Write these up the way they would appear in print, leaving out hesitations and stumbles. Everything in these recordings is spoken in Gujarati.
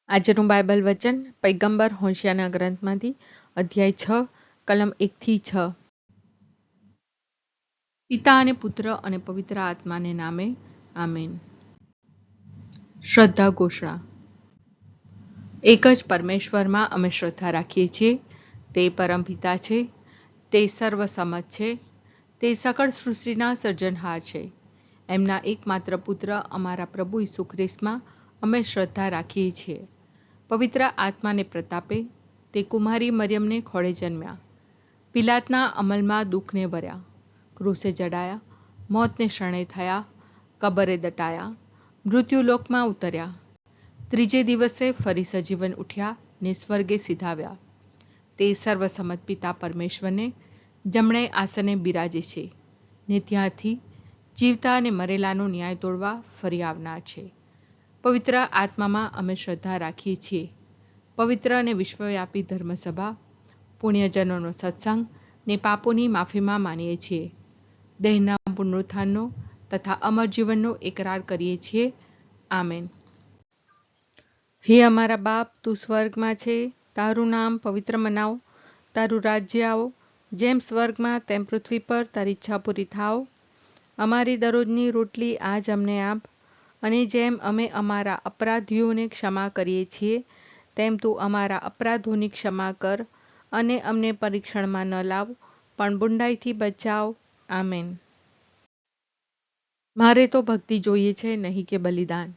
આજનું બાઇબલ વચન પૈગંબર હોશિયાના ગ્રંથમાંથી અધ્યાય 6 કલમ 1-6। પિતા અને પુત્ર અને પવિત્ર આત્માને નામે આમેન। શ્રદ્ધા ઘોષણા। એક જ પરમેશ્વરમાં અમે શ્રદ્ધા રાખીએ છીએ। તે પરમપિતા છે, તે સર્વસમત છે, તે સકળ સૃષ્ટિના સર્જનહાર છે। એમના એકમાત્ર પુત્ર અમારા પ્રભુ ઈસુ ખ્રિસ્તમાં અમે શ્રદ્ધા રાખીએ છીએ। પવિત્ર આત્માને પ્રતાપે તે કુમારી મરિયમને ખોળે જન્મ્યા, પિલાતના અમલમાં દુઃખને ભર્યા, ક્રૂસે જડાયા, મોતને શરણે થયા, કબરે દટાયા, મૃત્યુલોકમાં ઉતર્યા, ત્રીજે દિવસે ફરી સજીવન ઉઠ્યા ને સ્વર્ગે સીધાવ્યા। તે સર્વસમત પિતા પરમેશ્વરને જમણે આસને બિરાજે છે ને ત્યાંથી જીવતા અને મરેલાનો ન્યાય તોડવા ફરી આવનાર છે। પવિત્ર આત્મામાં અમે શ્રદ્ધા રાખીએ છીએ। પવિત્ર અને વિશ્વવ્યાપી ધર્મસભા, પુણ્યજનોનો સત્સંગ ને પાપોની માફીમાં માનીએ છીએ। દેહના પુનરુત્થાનનો તથા અમર જીવનનો એકરાર કરીએ છીએ। આમેન। હે અમારા બાપ, તું સ્વર્ગમાં છે, તારું નામ પવિત્ર મનાવ, તારું રાજ્ય આવો, જેમ સ્વર્ગમાં તેમ પૃથ્વી પર તારી ઈચ્છા પૂરી થાવ। અમારી દરરોજની રોટલી આજ અમને આપ, અને જેમ અમે અમારા અપરાધીઓને ક્ષમા કરીએ છીએ તેમ તું અમારા અપરાધોની ક્ષમા કર, અને અમને પરીક્ષણમાં ન લાવ પણ બુંડાઈથી બચાવ। આમેન। મારે તો ભક્તિ જોઈએ છે, નહીં કે બલિદાન,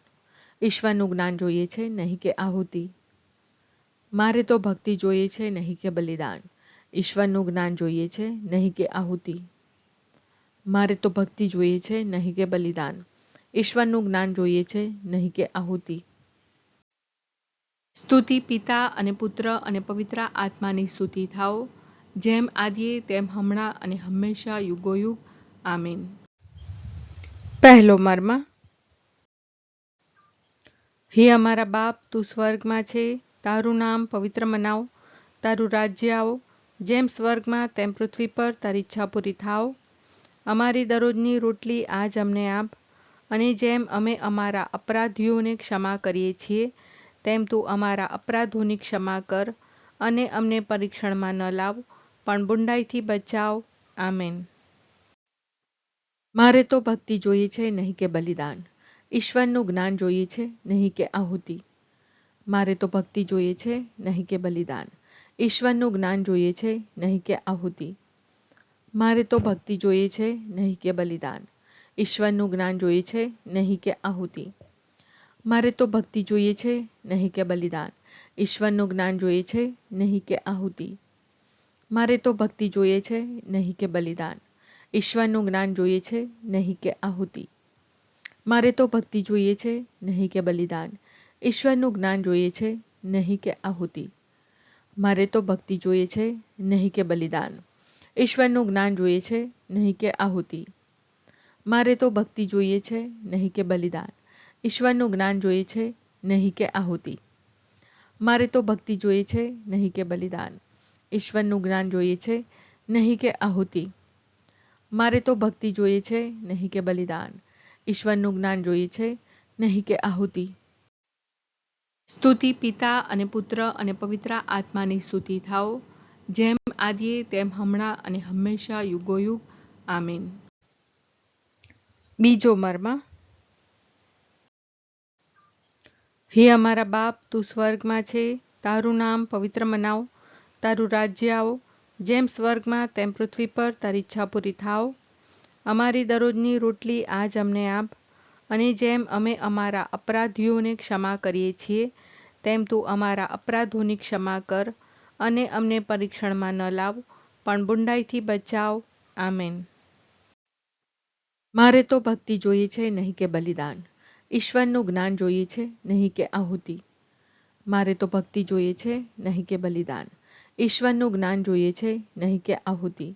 ઈશ્વરનું જ્ઞાન જોઈએ છે, નહીં કે આહુતિ। મારે તો ભક્તિ જોઈએ છે, નહીં કે બલિદાન, ઈશ્વરનું જ્ઞાન જોઈએ છે, નહીં કે આહુતિ। મારે તો ભક્તિ જોઈએ છે, નહીં કે બલિદાન, ઈશ્વરનું જ્ઞાન જોઈએ છે, નહીં કે આહુતિ। સ્તુતિ પિતા અને પુત્ર અને પવિત્ર આત્માની સ્તુતિ થાઓ, જેમ આદિએ તેમ હમણાં અને હંમેશા યુગોયુગ। આમીન। પહેલો મર્મ। હે અમારા બાપ, તું સ્વર્ગમાં છે, તારું નામ પવિત્ર મનાવ, તારું રાજ્ય આવો, જેમ સ્વર્ગમાં તેમ પૃથ્વી પર તારી ઈચ્છા પૂરી થાવ। અમારી દરરોજની રોટલી આજ અમને આપ, અને જેમ અમે અમારા અપરાધીઓને ક્ષમા કરીએ છીએ તેમ તું અમારા અપરાધોની ક્ષમા કર, અને અમને પરીક્ષણમાં ન લાવ પણ બુંડાઈથી બચાવ। આમેન। મારે તો ભક્તિ જોઈએ છે, નહીં કે બલિદાન, ઈશ્વરનું જ્ઞાન જોઈએ છે, નહીં કે આહુતિ। મારે તો ભક્તિ જોઈએ છે, નહીં કે બલિદાન, ઈશ્વરનું જ્ઞાન જોઈએ છે, નહીં કે આહુતિ। મારે તો ભક્તિ જોઈએ છે, નહીં કે બલિદાન, ઈશ્વરનું જ્ઞાન જોઈએ છે, નહીં કે આહુતિ। મારે તો ભક્તિ જોઈએ છે, નહીં કે બલિદાન, ઈશ્વરનું જ્ઞાન જોઈએ છે, નહીં કે આહુતિ। મારે તો ભક્તિ જોઈએ છે, નહીં કે બલિદાન, ઈશ્વરનું જ્ઞાન જોઈએ છે, નહીં કે આહુતિ। મારે તો ભક્તિ જોઈએ છે, નહીં કે બલિદાન, ઈશ્વરનું જ્ઞાન જોઈએ છે, નહીં કે આહુતિ। મારે તો ભક્તિ જોઈએ છે, નહીં કે બલિદાન, ઈશ્વરનું જ્ઞાન જોઈએ છે, નહીં કે આહુતિ। મારે તો ભક્તિ જોઈએ છે, નહીં કે બલિદાન, ઈશ્વરનું જ્ઞાન જોઈએ છે, નહીં કે આહુતિ। મારે તો ભક્તિ જોઈએ છે, નહીં કે બલિદાન, ઈશ્વરનું જ્ઞાન જોઈએ છે, નહીં કે આહુતિ। મારે તો ભક્તિ જોઈએ છે, નહીં કે બલિદાન, ઈશ્વરનું જ્ઞાન જોઈએ છે, નહીં કે આહુતિ। સ્તુતિ પિતા અને પુત્ર અને પવિત્ર આત્માની સ્તુતિ થાઓ, જેમ આદિએ તેમ હમણાં અને હંમેશા યુગોયુગ। આમીન। બીજો મર્મ। હે અમારા બાપ, તું સ્વર્ગમાં છે, તારું નામ પવિત્ર મનાવ, તારું રાજ્ય આવો, જેમ સ્વર્ગમાં તેમ પૃથ્વી પર તારી ઈચ્છા પૂરી થાવ। અમારી દરરોજની રોટલી આજ અમને આપ, અને જેમ અમે અમારા અપરાધીઓને ક્ષમા કરીએ છીએ તેમ તું અમારા અપરાધોની ક્ષમા કર, અને અમને પરીક્ષણમાં ન લાવ પણ બુંડાઈથી બચાવ। આમેન। મારે તો ભક્તિ જોઈએ છે, નહીં કે બલિદાન, ઈશ્વરનું જ્ઞાન જોઈએ છે, નહીં કે આહુતિ। મારે તો ભક્તિ જોઈએ છે, નહીં કે બલિદાન, ઈશ્વરનું જ્ઞાન જોઈએ છે, નહીં કે આહુતિ।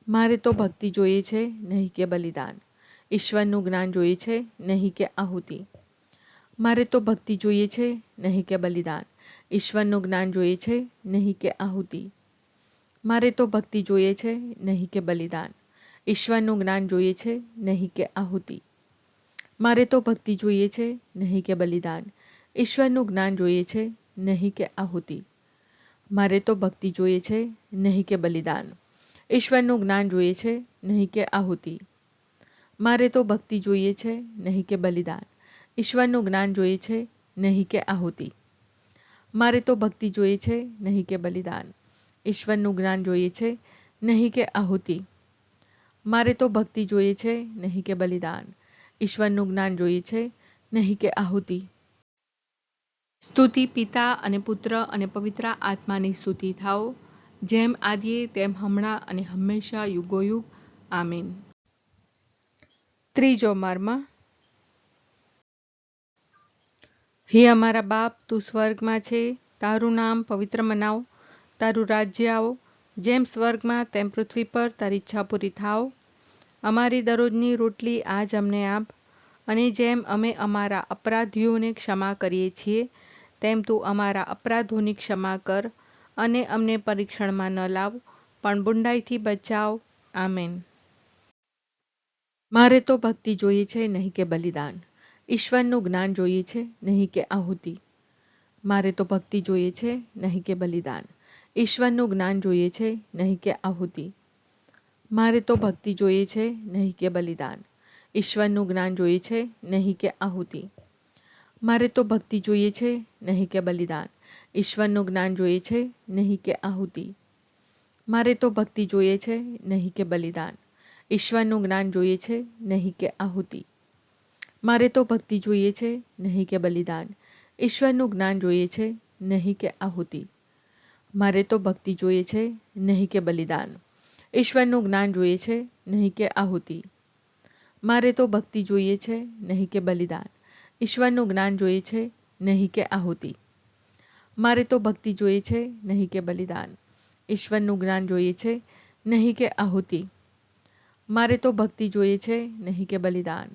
મારે તો ભક્તિ જોઈએ છે, નહીં કે બલિદાન, ઈશ્વરનું જ્ઞાન જોઈએ છે, નહીં કે આહુતિ। મારે તો ભક્તિ જોઈએ છે, નહીં કે બલિદાન, ઈશ્વરનું જ્ઞાન જોઈએ છે, નહીં કે આહુતિ। મારે તો ભક્તિ જોઈએ છે, નહીં કે બલિદાન, ઈશ્વરનું જ્ઞાન જોઈએ છે, નહીં કે આહુતિ। મારે તો ભક્તિ જોઈએ છે, નહીં કે બલિદાન, ઈશ્વરનું જ્ઞાન જોઈએ છે, નહીં કે આહુતિ. મારે તો ભક્તિ જોઈએ છે, નહીં કે બલિદાન. ઈશ્વરનું જ્ઞાન જોઈએ છે, નહીં કે આહુતિ. મારે તો ભક્તિ જોઈએ છે, નહીં કે બલિદાન. ઈશ્વરનું જ્ઞાન જોઈએ છે, નહીં કે આહુતિ. મારે તો ભક્તિ જોઈએ છે, નહીં કે બલિદાન. ઈશ્વરનું જ્ઞાન જોઈએ છે, નહીં કે આહુતિ. મારે તો ભક્તિ જોઈએ છે, નહીં કે બલિદાન. ઈશ્વરનું જ્ઞાન જોઈએ છે, નહીં કે આહુતિ. સ્તુતિ પિતા અને પુત્ર અને પવિત્ર આત્માની સ્તુતિ થાઓ, જેમ આદિએ તેમ હમણાં અને હંમેશા યુગોયુગ. આમીન. ત્રીજો મર્મ. હે અમારા બાપ, તું સ્વર્ગમાં છે, તારું નામ પવિત્ર મનાવ, તારું રાજ્ય આવો, જેમ સ્વર્ગમાં તેમ પૃથ્વી પર તારી ઈચ્છા પૂરી થાવ. અમારી દરરોજની રોટલી આજ અમને આપ, અને જેમ અમે અમારા અપરાધીઓને ક્ષમા કરીએ છીએ, તેમ તું અમારા અપરાધોની ક્ષમા કર, અને અમને પરીક્ષણમાં ન લાવ, પણ બુંડાઈથી બચાવ. આમેન. મારે તો ભક્તિ જોઈએ છે, નહીં કે બલિદાન. ઈશ્વરનું જ્ઞાન જોઈએ છે, નહીં કે આહુતિ. મારે તો ભક્તિ જોઈએ છે, નહીં કે બલિદાન. ઈશ્વરનું જ્ઞાન જોઈએ છે, નહીં કે આહુતિ. મારે તો ભક્તિ જોઈએ છે, નહીં કે બલિદાન. ઈશ્વરનું જ્ઞાન જોઈએ છે, નહીં કે આહુતિ. મારે તો ભક્તિ જોઈએ છે, નહીં કે બલિદાન. ઈશ્વરનું જ્ઞાન જોઈએ છે, નહીં કે આહુતિ. મારે તો ભક્તિ જોઈએ છે, નહીં કે બલિદાન. ઈશ્વરનું જ્ઞાન જોઈએ છે, નહીં કે આહુતિ. મારે તો ભક્તિ જોઈએ છે, નહીં કે બલિદાન. ઈશ્વરનું જ્ઞાન જોઈએ છે, નહીં કે આહુતિ. મારે તો ભક્તિ જોઈએ છે, નહીં કે બલિદાન. ઈશ્વરનું જ્ઞાન જોઈએ છે, નહીં કે આહુતિ. મારે તો ભક્તિ જોઈએ છે, નહીં કે બલિદાન. ઈશ્વરનું જ્ઞાન જોઈએ છે, નહીં કે આહુતિ. મારે તો ભક્તિ જોઈએ છે, નહીં કે બલિદાન. ઈશ્વરનું જ્ઞાન જોઈએ છે, નહીં કે આહુતિ. મારે તો ભક્તિ જોઈએ છે, નહીં કે બલિદાન.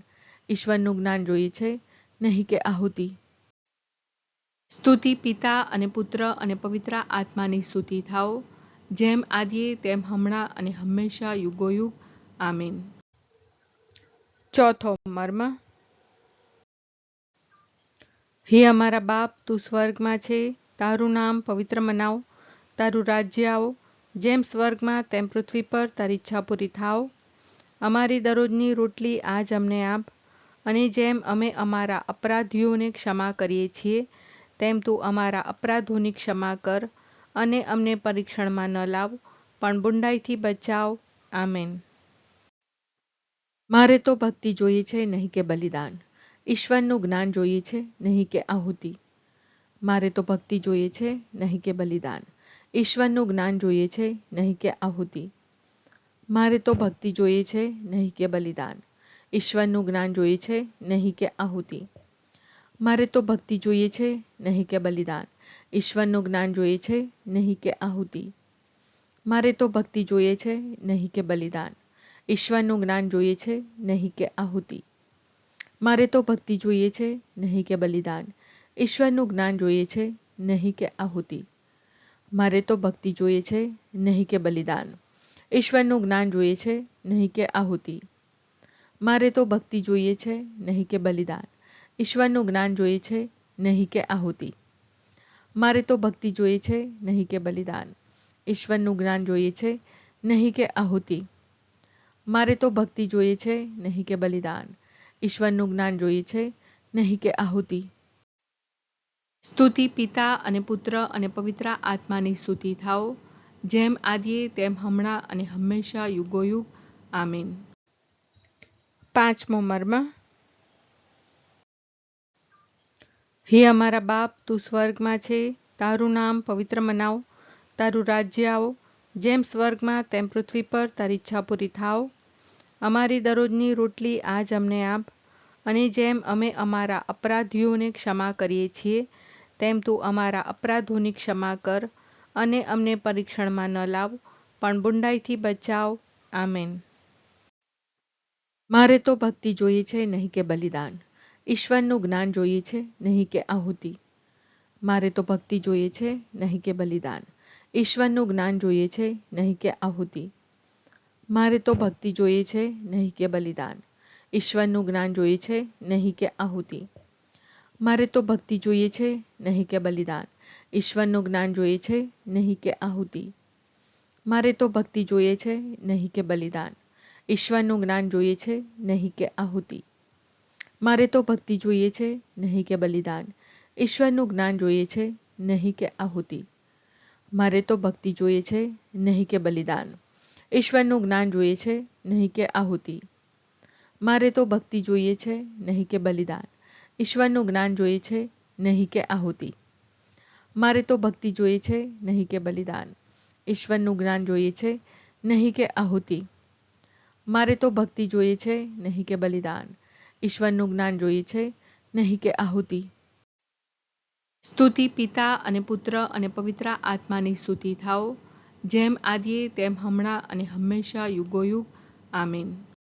ઈશ્વરનું જ્ઞાન જોઈએ છે, નહીં કે આહુતિ. સ્તુતિ પિતા અને પુત્ર અને પવિત્ર આત્માની સ્તુતિ થાઓ, જેમ આદિએ તેમ હમણાં અને હંમેશા યુગોયુગ. આમીન. ચોથો મર્મ. હે અમારા બાપ, તું સ્વર્ગમાં છે, તારું નામ પવિત્ર મનાવ, તારું રાજ્ય આવો, જેમ સ્વર્ગમાં તેમ પૃથ્વી પર તારી ઈચ્છા પૂરી થાવ. અમારી દરરોજની રોટલી આજ અમને આપ, અને જેમ અમે અમારા અપરાધીઓને ક્ષમા કરીએ છીએ, તેમ તું અમારા અપરાધોની ક્ષમા કર, અને અમને પરીક્ષણમાં ન લાવ, પણ બુંડાઈથી બચાવ. આમેન. મારે તો ભક્તિ જોઈએ છે, નહીં કે બલિદાન. ઈશ્વરનું જ્ઞાન જોઈએ છે, નહીં કે આહુતિ. મારે તો ભક્તિ જોઈએ છે, નહીં કે બલિદાન. ઈશ્વરનું જ્ઞાન જોઈએ છે, નહીં કે આહુતિ. મારે તો ભક્તિ જોઈએ છે, નહીં કે બલિદાન. ઈશ્વરનું જ્ઞાન જોઈએ છે, નહીં કે આહુતિ. મારે તો ભક્તિ જોઈએ છે, નહીં કે બલિદાન. ઈશ્વરનું જ્ઞાન જોઈએ છે, નહીં કે આહુતિ. મારે તો ભક્તિ જોઈએ છે, નહીં કે બલિદાન. ઈશ્વરનું જ્ઞાન જોઈએ છે, નહીં કે આહુતિ. મારે તો ભક્તિ જોઈએ છે, નહીં કે બલિદાન. ઈશ્વરનું જ્ઞાન જોઈએ છે, નહીં કે આહુતિ. મારે તો ભક્તિ જોઈએ છે, નહીં કે બલિદાન. ઈશ્વરનું જ્ઞાન જોઈએ છે, નહીં કે આહુતિ. મારે તો ભક્તિ જોઈએ છે, નહીં કે બલિદાન. ઈશ્વરનું જ્ઞાન જોઈએ છે, નહીં કે આહુતિ. મારે તો ભક્તિ જોઈએ છે, નહીં કે બલિદાન. ઈશ્વરનું જ્ઞાન જોઈએ છે, નહીં કે આહુતિ. મારે તો ભક્તિ જોઈએ છે, નહીં કે બલિદાન. ઈશ્વરનું જ્ઞાન જોઈએ છે, નહીં કે આહુતિ. સ્તુતિ પિતા અને પુત્ર અને પવિત્ર આત્માની સ્તુતિ થાઓ, જેમ આદિએ તેમ હમણાં અને હંમેશા યુગોયુગ. આમીન. પાંચમો મર્મ. હે અમારા બાપ, તું સ્વર્ગમાં છે, તારું નામ પવિત્ર મનાવ, તારું રાજ્ય આવો, જેમ સ્વર્ગમાં તેમ પૃથ્વી પર તારી ઈચ્છા પૂરી થાવ. અમારી દરરોજની રોટલી આજ અમને આપ, અને જેમ અમે અમારા અપરાધીઓને ક્ષમા કરીએ છીએ, તેમ તું અમારા અપરાધોની ક્ષમા કર, અને અમને પરીક્ષણમાં ન લાવ, પણ બુંડાઈથી બચાવ. આમેન. મારે તો ભક્તિ જોઈએ છે, નહીં કે બલિદાન. ઈશ્વરનું જ્ઞાન જોઈએ છે, નહીં કે આહુતિ. મારે તો ભક્તિ જોઈએ છે, નહીં કે બલિદાન. ઈશ્વરનું જ્ઞાન જોઈએ છે, નહીં કે આહુતિ. મારે તો ભક્તિ જોઈએ છે, નહીં કે બલિદાન. ઈશ્વરનું જ્ઞાન જોઈએ છે, નહીં કે આહુતિ. મારે તો ભક્તિ જોઈએ છે, નહીં કે બલિદાન. ઈશ્વરનું જ્ઞાન જોઈએ છે, નહીં કે આહુતિ. મારે તો ભક્તિ જોઈએ છે, નહીં કે બલિદાન. ઈશ્વરનું જ્ઞાન જોઈએ છે, નહીં કે આહુતિ. મારે તો ભક્તિ જોઈએ છે, નહીં કે બલિદાન. ઈશ્વરનું જ્ઞાન જોઈએ છે, નહીં કે આહુતિ. મારે તો ભક્તિ જોઈએ છે, નહીં કે બલિદાન. ઈશ્વરનું જ્ઞાન જોઈએ છે, નહીં કે આહુતિ. મારે તો ભક્તિ જોઈએ છે, નહીં કે બલિદાન. ઈશ્વરનું જ્ઞાન જોઈએ છે, નહીં કે આહુતિ. મારે તો ભક્તિ જોઈએ છે, નહીં કે બલિદાન. ઈશ્વરનું જ્ઞાન જોઈએ છે, નહીં કે આહુતિ. મારે તો ભક્તિ જોઈએ છે, નહીં કે બલિદાન. ઈશ્વરનું જ્ઞાન જોઈએ છે, નહીં કે આહુતિ. સ્તુતિ પિતા અને પુત્ર અને પવિત્ર આત્માની સ્તુતિ થાઓ, જેમ આદિએ તેમ હમણાં અને હંમેશા યુગોયુગ. આમીન.